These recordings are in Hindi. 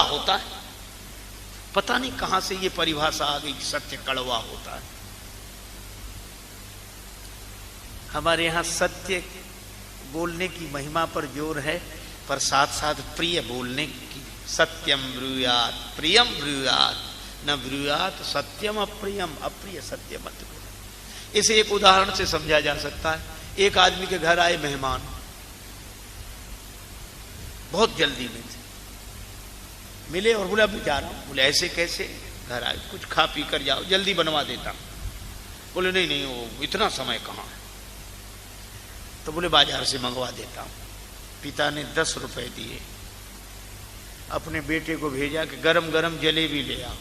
होता है। पता नहीं कहां से ये परिभाषा आ गई कि सत्य कड़वा होता है। हमारे यहां सत्य बोलने की महिमा पर जोर है, पर साथ साथ प्रिय बोलने की। सत्यम ब्रूयात प्रियम ब्रूयात, न ब्रूयात सत्यम अप्रियम, अप्रिय सत्य मत बोलो। इसे एक उदाहरण से समझा जा सकता है। एक आदमी के घर आए मेहमान, बहुत जल्दी में थे, मिले और बोले अभी जा रहा हूं। बोले ऐसे कैसे? घर आए, कुछ खा पी कर जाओ, जल्दी बनवा देता हूं। बोले नहीं नहीं, वो इतना समय कहां है। तो बोले बाजार से मंगवा देता हूं। पिता ने 10 रुपए दिए, अपने बेटे को भेजा कि गरम गरम जलेबी ले आओ।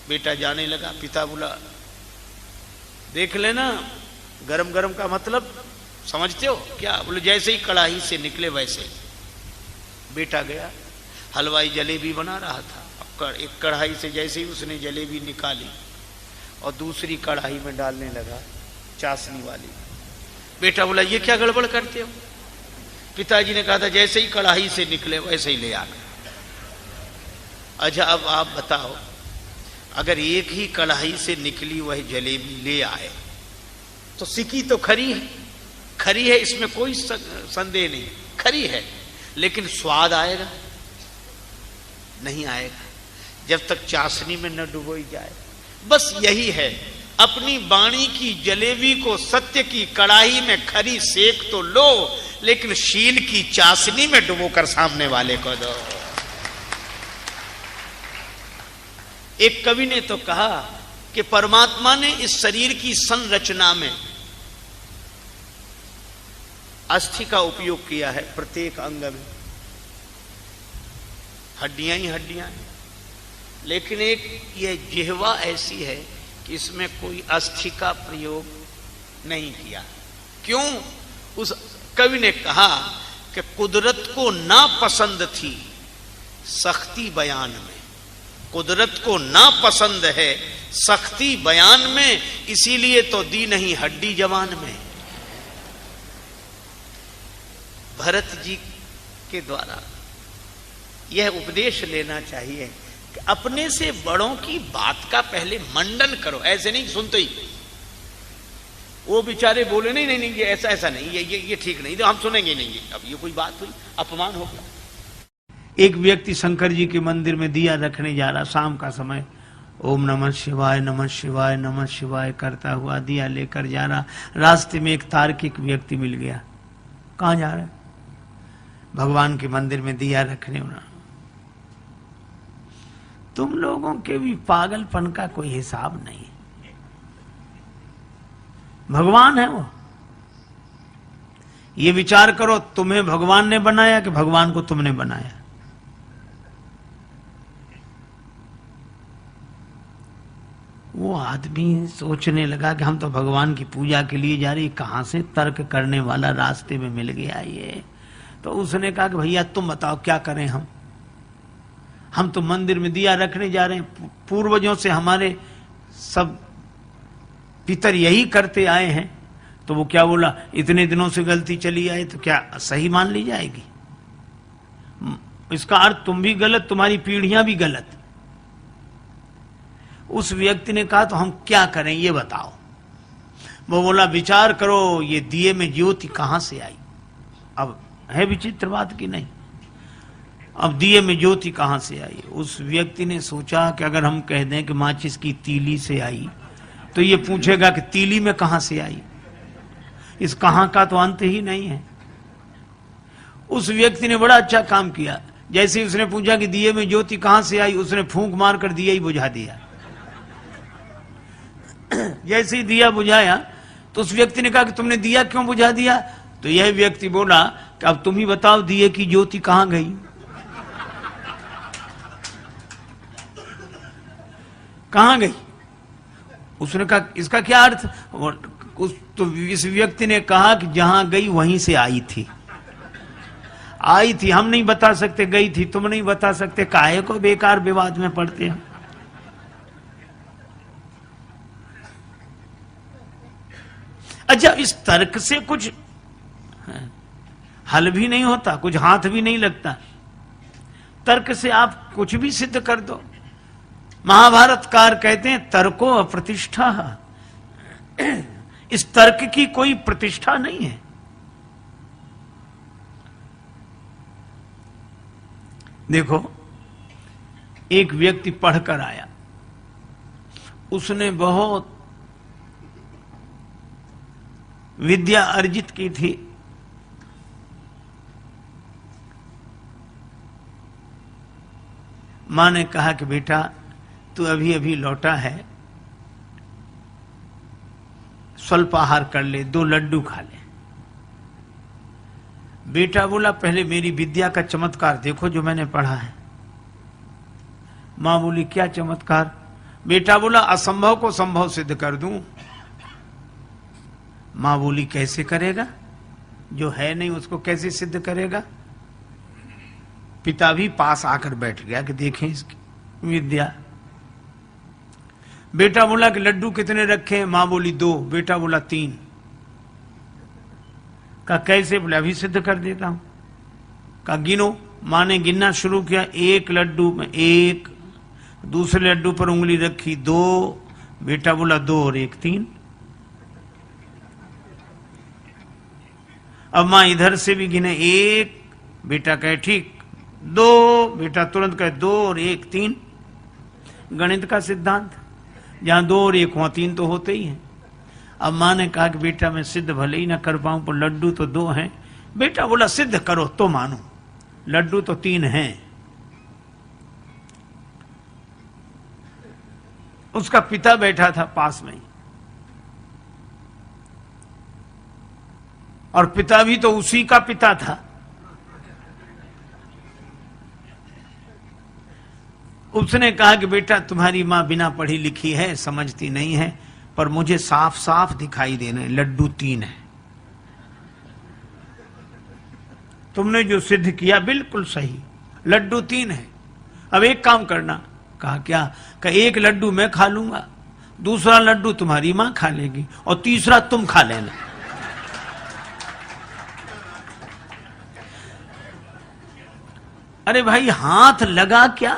बेटा जाने लगा, पिता बोला देख लेना, गरम गरम का मतलब समझते हो क्या? बोले जैसे ही कढ़ाई से निकले वैसे। बेटा गया, हलवाई जलेबी बना रहा था। एक कढ़ाई से जैसे ही उसने जलेबी निकाली और दूसरी कढ़ाई में डालने लगा, चाशनी वाली। बेटा बोला ये क्या गड़बड़ करते हो? पिताजी ने कहा था जैसे ही कढ़ाई से निकले वैसे ही ले आना। अच्छा अब आप बताओ, अगर एक ही कढ़ाई से निकली वह जलेबी ले आए तो सिकी तो खरी है, खरी है, इसमें कोई संदेह नहीं, खरी है, लेकिन स्वाद आएगा? नहीं आएगा जब तक चाशनी में न डुबोई जाए। बस यही है, अपनी वाणी की जलेबी को सत्य की कढ़ाई में खरी सेक तो लो, लेकिन शील की चाशनी में डुबोकर सामने वाले को दो। एक कवि ने तो कहा कि परमात्मा ने इस शरीर की संरचना में अस्थि का उपयोग किया है। प्रत्येक अंग में हड्डियां ही हड्डियां हैं, लेकिन एक ये जिह्वा ऐसी है कि इसमें कोई अस्थि का प्रयोग नहीं किया। क्यों? उस कवि ने कहा कि कुदरत को ना पसंद थी सख्ती बयान में, कुदरत को ना पसंद है सख्ती बयान में, इसीलिए तो दी नहीं हड्डी जवान में। भरत जी के द्वारा यह उपदेश लेना चाहिए कि अपने से बड़ों की बात का पहले मंडन करो। ऐसे नहीं सुनते ही वो बेचारे बोले नहीं नहीं नहीं ये ऐसा ऐसा नहीं, ये ठीक नहीं, तो हम सुनेंगे नहीं। अब ये कोई बात हुई? अपमान हो गया। एक व्यक्ति शंकर जी के मंदिर में दिया रखने जा रहा, शाम का समय, ओम नमः शिवाय नमः शिवाय नमः शिवाय करता हुआ दिया लेकर जा रहा। रास्ते में एक तार्किक व्यक्ति मिल गया। कहां जा रहा है? भगवान के मंदिर में दिया रखने होना। तुम लोगों के भी पागलपन का कोई हिसाब नहीं। भगवान है वो। ये विचार करो, तुम्हें भगवान ने बनाया कि भगवान को तुमने बनाया? वो आदमी सोचने लगा कि हम तो भगवान की पूजा के लिए जा रही, कहां से तर्क करने वाला रास्ते में मिल गया ये। तो उसने कहा कि भैया तुम बताओ क्या करें हम तो मंदिर में दिया रखने जा रहे हैं, पूर्वजों से हमारे सब पितर यही करते आए हैं। तो वो क्या बोला, इतने दिनों से गलती चली आए तो क्या सही मान ली जाएगी? इसका अर्थ तुम भी गलत, तुम्हारी पीढ़ियां भी गलत। उस व्यक्ति ने कहा तो हम क्या करें ये बताओ। वो बोला विचार करो, ये दिए में ज्योति कहां से आई? अब है विचित्र बात की नहीं? अब दिए में ज्योति कहां से आई? उस व्यक्ति ने सोचा कि अगर हम कह दें कि माचिस की तीली से आई तो ये पूछेगा कि तीली में कहां से आई। इस कहां का तो अंत ही नहीं है। उस व्यक्ति ने बड़ा अच्छा काम किया। जैसे ही उसने पूछा कि दिए में ज्योति कहां से आई, उसने फूंक मारकर दिया ही बुझा दिया। जैसे ही दिया बुझाया तो उस व्यक्ति ने कहा कि तुमने दिया क्यों बुझा दिया? तो यह व्यक्ति बोला कि अब तुम ही बताओ दिए की ज्योति कहां गई? कहां गई? उसने कहा इसका क्या अर्थ? तो इस व्यक्ति ने कहा कि जहां गई वहीं से आई थी। आई थी, हम नहीं बता सकते, गई थी तुम नहीं बता सकते, काहे को बेकार विवाद में पड़ते हैं। अच्छा, इस तर्क से कुछ हल भी नहीं होता, कुछ हाथ भी नहीं लगता। तर्क से आप कुछ भी सिद्ध कर दो। महाभारतकार कहते हैं तर्को अप्रतिष्ठा, इस तर्क की कोई प्रतिष्ठा नहीं है। देखो, एक व्यक्ति पढ़कर आया, उसने बहुत विद्या अर्जित की थी, मां ने कहा कि बेटा तू अभी अभी लौटा है, स्वल्पाहार कर ले, 2 लड्डू खा ले। बेटा बोला पहले मेरी विद्या का चमत्कार देखो जो मैंने पढ़ा है। मां बोली क्या चमत्कार? बेटा बोला असंभव को संभव सिद्ध कर दूं। मां बोली कैसे करेगा? जो है नहीं उसको कैसे सिद्ध करेगा? पिता भी पास आकर बैठ गया कि देखें इसकी विद्या। बेटा बोला कि लड्डू कितने रखे? मां बोली 2। बेटा बोला 3। कहा कैसे? बोले अभी सिद्ध कर देता हूं। कहा गिनो। मां ने गिनना शुरू किया, 1 लड्डू में 1, दूसरे लड्डू पर उंगली रखी 2। बेटा बोला 2 और 1 3। अब मां इधर से भी गिने 1, बेटा कहे ठीक 2, बेटा तुरंत कहे 2 और 1 3। गणित का सिद्धांत, जहां 2 और 1 वहां 3 तो होते ही हैं। अब मां ने कहा कि बेटा मैं सिद्ध भले ही ना कर पाऊं पर लड्डू तो 2 हैं। बेटा बोला सिद्ध करो तो मानो, लड्डू तो 3 हैं। उसका पिता बैठा था पास में, और पिता भी तो उसी का पिता था। उसने कहा कि बेटा तुम्हारी मां बिना पढ़ी लिखी है, समझती नहीं है, पर मुझे साफ साफ दिखाई देना है लड्डू 3 है। तुमने जो सिद्ध किया बिल्कुल सही, लड्डू 3 है। अब एक काम करना। कहा क्या? कहा 1 लड्डू मैं खा लूंगा, दूसरा लड्डू तुम्हारी मां खा लेगी, और तीसरा तुम खा लेना। अरे भाई हाथ लगा क्या?